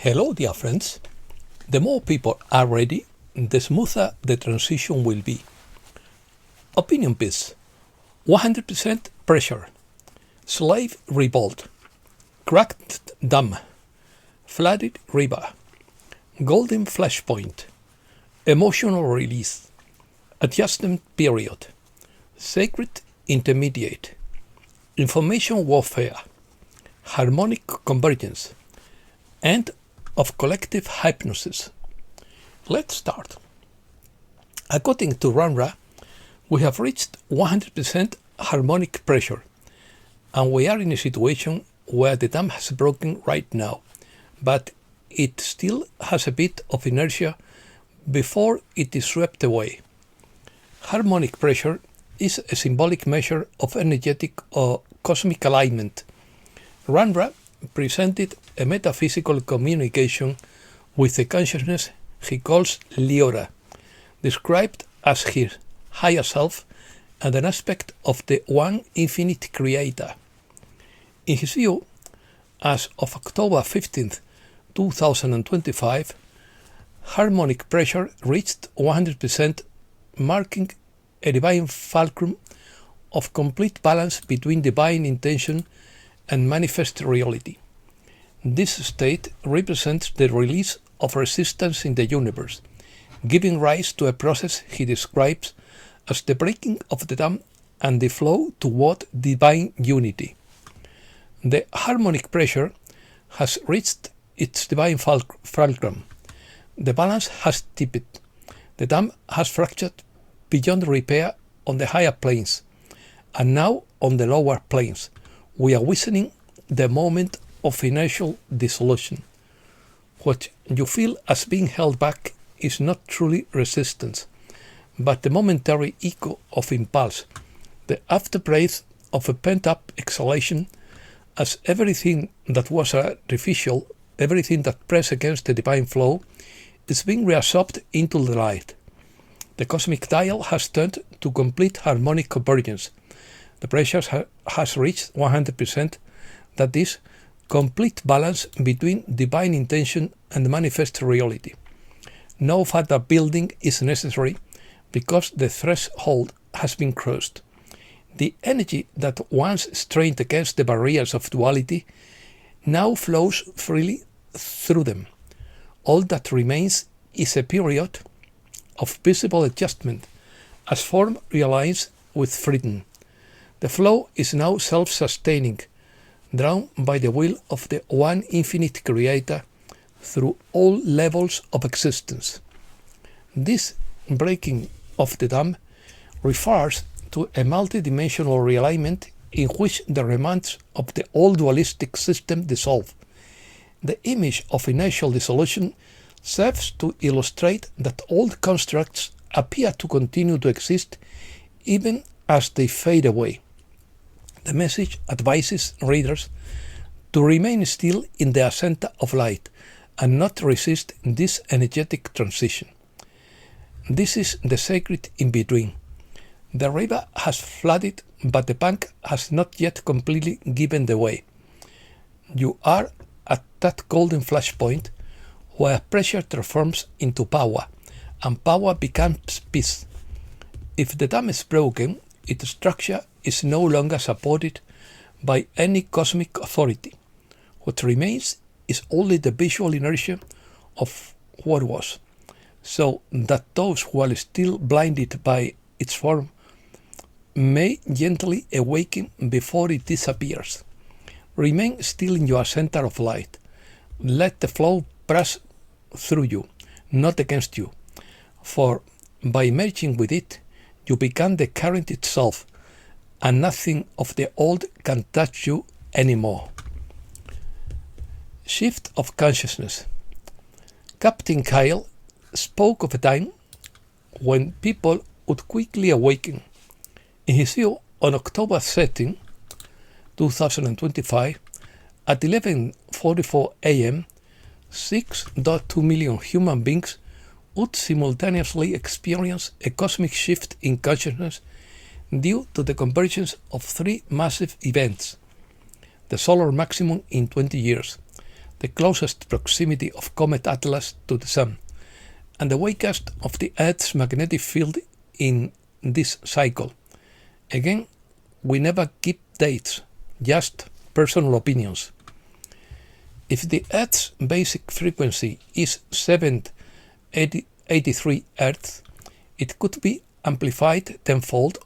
Hello, dear friends. The more people are ready, the smoother the transition will be. Opinion piece. 100% pressure. Slave revolt. Cracked dam. Flooded river. Golden flashpoint. Emotional release. Adjustment period. Sacred intermediate. Information warfare. Harmonic convergence. End of collective hypnosis. Let's start. According to Ranra, we have reached 100% harmonic pressure, and we are in a situation where the dam has broken right now, but it still has a bit of inertia before it is swept away. Harmonic pressure is a symbolic measure of energetic or cosmic alignment. Ranra presented a metaphysical communication with a consciousness he calls Liora, described as his higher self and an aspect of the one infinite creator. In his view, as of October 15th, 2025, harmonic pressure reached 100%, marking a divine fulcrum of complete balance between divine intention and manifest reality. This state represents the release of resistance in the universe, giving rise to a process he describes as the breaking of the dam and the flow toward divine unity. The harmonic pressure has reached its divine fulcrum. The balance has tipped. The dam has fractured beyond repair on the higher planes, and now on the lower planes we are witnessing the moment of financial dissolution. What you feel as being held back is not truly resistance, but the momentary echo of impulse, the afterbreath of a pent-up exhalation, as everything that was artificial, everything that pressed against the divine flow, is being reabsorbed into the light. The cosmic dial has turned to complete harmonic convergence. The pressure has reached 100%, that is, complete balance between divine intention and manifest reality. No further building is necessary because the threshold has been crossed. The energy that once strained against the barriers of duality now flows freely through them. All that remains is a period of visible adjustment as form realigns with freedom. The flow is now self-sustaining, drawn by the will of the one infinite creator through all levels of existence. This breaking of the dam refers to a multidimensional realignment in which the remnants of the old dualistic system dissolve. The image of initial dissolution serves to illustrate that old constructs appear to continue to exist even as they fade away. The message advises readers to remain still in their center of light and not resist this energetic transition. This is the sacred in-between. The river has flooded, but the bank has not yet completely given the way. You are at that golden flashpoint where pressure transforms into power, and power becomes peace. If the dam is broken, its structure is no longer supported by any cosmic authority. What remains is only the visual inertia of what was, so that those who are still blinded by its form may gently awaken before it disappears. Remain still in your center of light. Let the flow press through you, not against you, for by merging with it, you become the current itself, and nothing of the old can touch you anymore. Shift of consciousness. Captain Kyle spoke of a time when people would quickly awaken. In his view, on October 13, 2025, at 11:44 a.m., 6.2 million human beings would simultaneously experience a cosmic shift in consciousness due to the convergence of three massive events: the solar maximum in 20 years, the closest proximity of Comet Atlas to the Sun, and the weakest of the Earth's magnetic field in this cycle. Again, we never keep dates, just personal opinions. If the Earth's basic frequency is 783 Hz, it could be amplified tenfold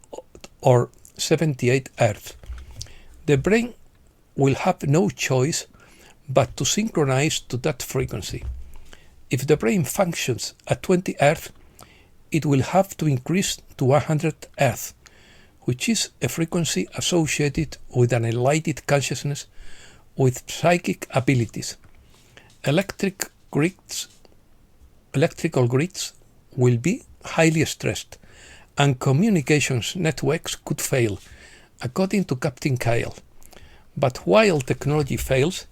or 78 Hz. The brain will have no choice but to synchronize to that frequency. If the brain functions at 20 Hz, it will have to increase to 100 Hz, which is a frequency associated with an enlightened consciousness with psychic abilities. Electrical grids will be highly stressed, and communications networks could fail, according to Captain Kyle. But while technology fails,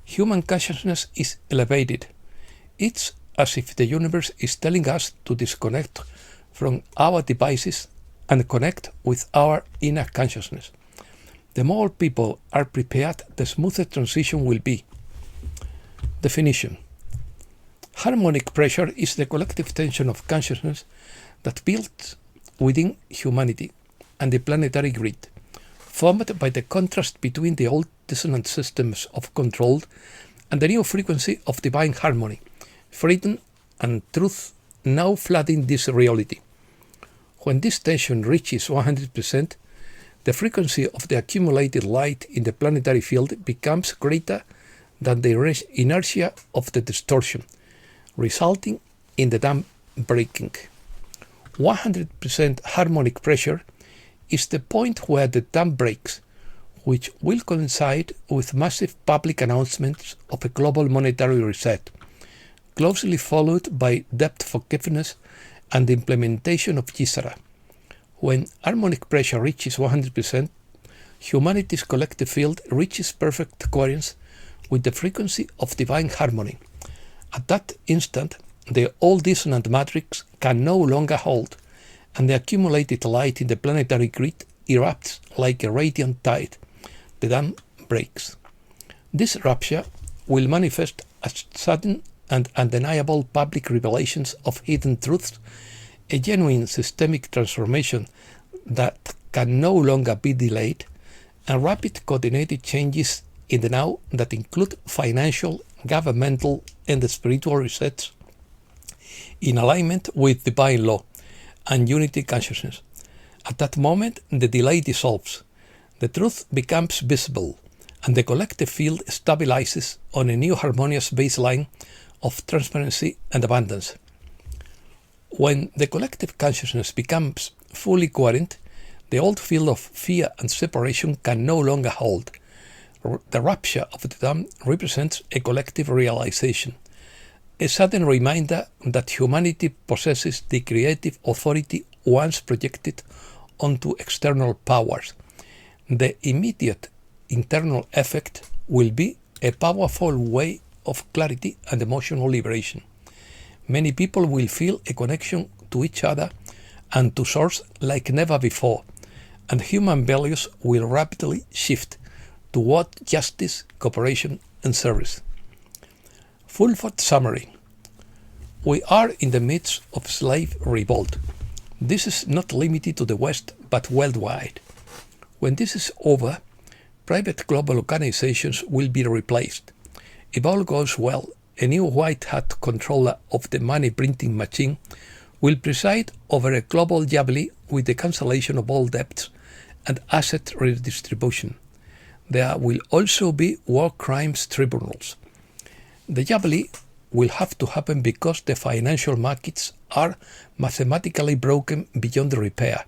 human consciousness is elevated. It's as if the universe is telling us to disconnect from our devices and connect with our inner consciousness. The more people are prepared, the smoother transition will be. Definition: harmonic pressure is the collective tension of consciousness that builds within humanity and the planetary grid, formed by the contrast between the old dissonant systems of control and the new frequency of divine harmony, freedom and truth now flooding this reality. When this tension reaches 100%, the frequency of the accumulated light in the planetary field becomes greater than the inertia of the distortion, resulting in the dam breaking. 100% harmonic pressure is the point where the dam breaks, which will coincide with massive public announcements of a global monetary reset, closely followed by debt forgiveness and the implementation of GISARA. When harmonic pressure reaches 100%, humanity's collective field reaches perfect coherence with the frequency of divine harmony. At that instant, the old dissonant matrix can no longer hold, and the accumulated light in the planetary grid erupts like a radiant tide. The dam breaks. This rupture will manifest as sudden and undeniable public revelations of hidden truths, a genuine systemic transformation that can no longer be delayed, and rapid coordinated changes in the now that include financial, governmental, and spiritual resets in alignment with divine law and unity consciousness. At that moment, the delay dissolves, the truth becomes visible, and the collective field stabilizes on a new harmonious baseline of transparency and abundance. When the collective consciousness becomes fully coherent, the old field of fear and separation can no longer hold. The rupture of the dam represents a collective realization, a sudden reminder that humanity possesses the creative authority once projected onto external powers. The immediate internal effect will be a powerful wave of clarity and emotional liberation. Many people will feel a connection to each other and to Source like never before, and human values will rapidly shift toward justice, cooperation, and service. Full thought summary. We are in the midst of slave revolt. This is not limited to the West, but worldwide. When this is over, private global organizations will be replaced. If all goes well, a new white hat controller of the money printing machine will preside over a global jubilee with the cancellation of all debts and asset redistribution. There will also be war crimes tribunals. The jubilee will have to happen because the financial markets are mathematically broken beyond repair.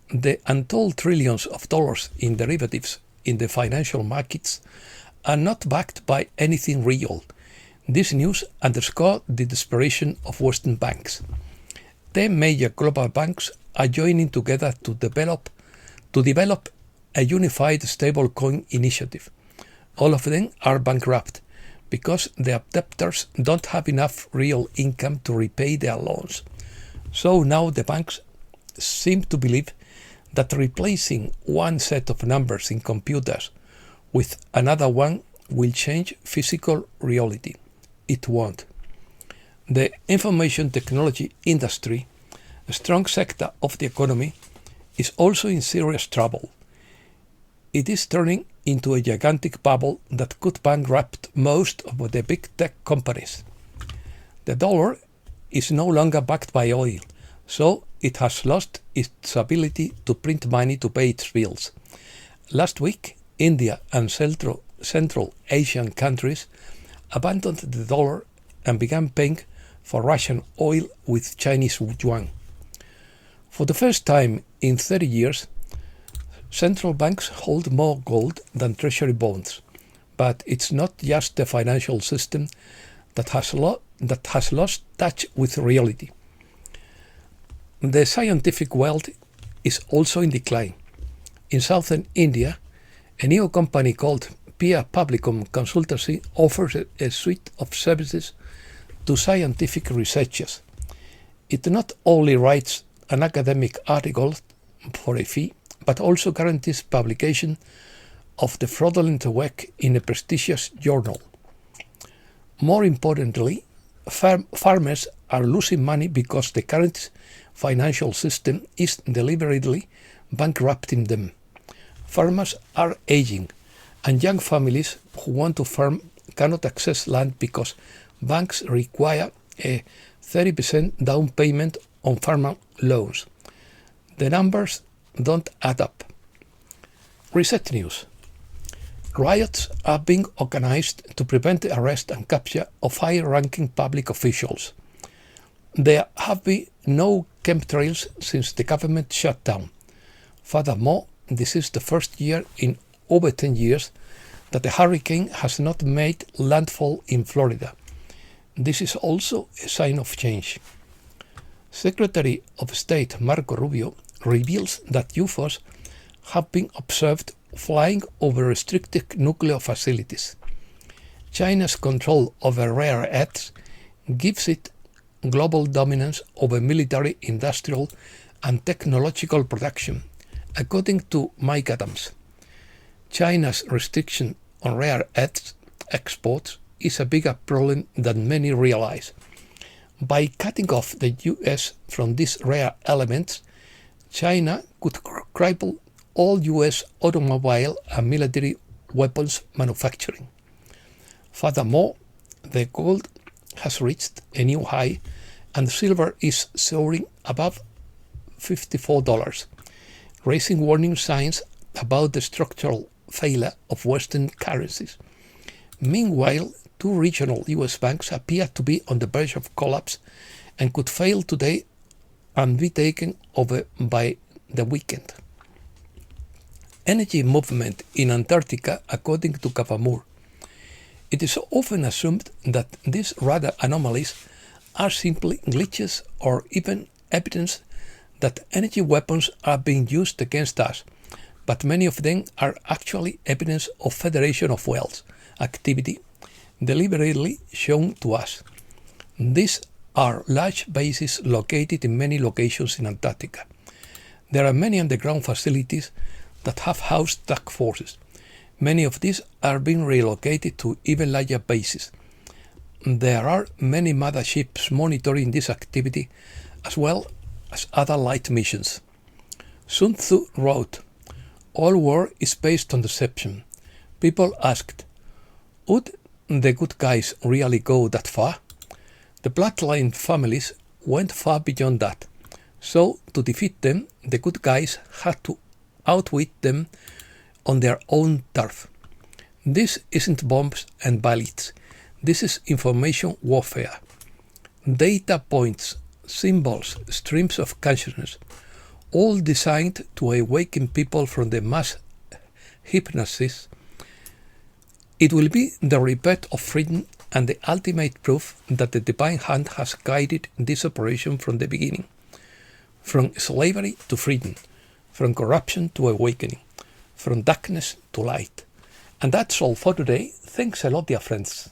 The untold trillions of dollars in derivatives in the financial markets are not backed by anything real. This news underscores the desperation of Western banks. 10 major global banks are joining together to develop a unified stablecoin initiative. All of them are bankrupt because their debtors don't have enough real income to repay their loans. So now the banks seem to believe that replacing one set of numbers in computers with another one will change physical reality. It won't. The information technology industry, a strong sector of the economy, is also in serious trouble. It is turning into a gigantic bubble that could bankrupt most of the big tech companies. The dollar is no longer backed by oil, so it has lost its ability to print money to pay its bills. Last week, India and Central Asian countries abandoned the dollar and began paying for Russian oil with Chinese yuan. For the first time in 30 years, central banks hold more gold than treasury bonds, but it's not just the financial system that has lost touch with reality. The scientific world is also in decline. In southern India, a new company called Pia Publicum Consultancy offers a suite of services to scientific researchers. It not only writes an academic article for a fee, but also guarantees publication of the fraudulent work in a prestigious journal. More importantly, farmers are losing money because the current financial system is deliberately bankrupting them. Farmers are aging, and young families who want to farm cannot access land because banks require a 30% down payment on farm loans. The numbers don't add up. Recent news. Riots are being organized to prevent the arrest and capture of high-ranking public officials. There have been no chemtrails since the government shutdown. Furthermore, this is the first year in over 10 years that a hurricane has not made landfall in Florida. This is also a sign of change. Secretary of State Marco Rubio reveals that UFOs have been observed flying over restricted nuclear facilities. China's control over rare earths gives it global dominance over military, industrial, and technological production, according to Mike Adams. China's restriction on rare earths exports is a bigger problem than many realize. By cutting off the US from these rare elements, China could cripple all US automobile and military weapons manufacturing. Furthermore, the gold has reached a new high and silver is soaring above $54, raising warning signs about the structural failure of Western currencies. Meanwhile, two regional US banks appear to be on the verge of collapse and could fail today and be taken over by the weekend. Energy movement in Antarctica, according to Kavamur. It is often assumed that these radar anomalies are simply glitches or even evidence that energy weapons are being used against us, but many of them are actually evidence of Federation of Wells activity deliberately shown to us. These are large bases located in many locations in Antarctica. There are many underground facilities that have housed task forces. Many of these are being relocated to even larger bases. There are many motherships monitoring this activity as well as other light missions. Sun Tzu wrote, "All war is based on deception." People asked, would the good guys really go that far? The bloodline families went far beyond that. So, to defeat them, the good guys had to outwit them on their own turf. This isn't bombs and bullets. This is information warfare. Data points, symbols, streams of consciousness, all designed to awaken people from the mass hypnosis. It will be the rebirth of freedom and the ultimate proof that the divine hand has guided this operation from the beginning. From slavery to freedom, from corruption to awakening, from darkness to light. And that's all for today. Thanks a lot, dear friends.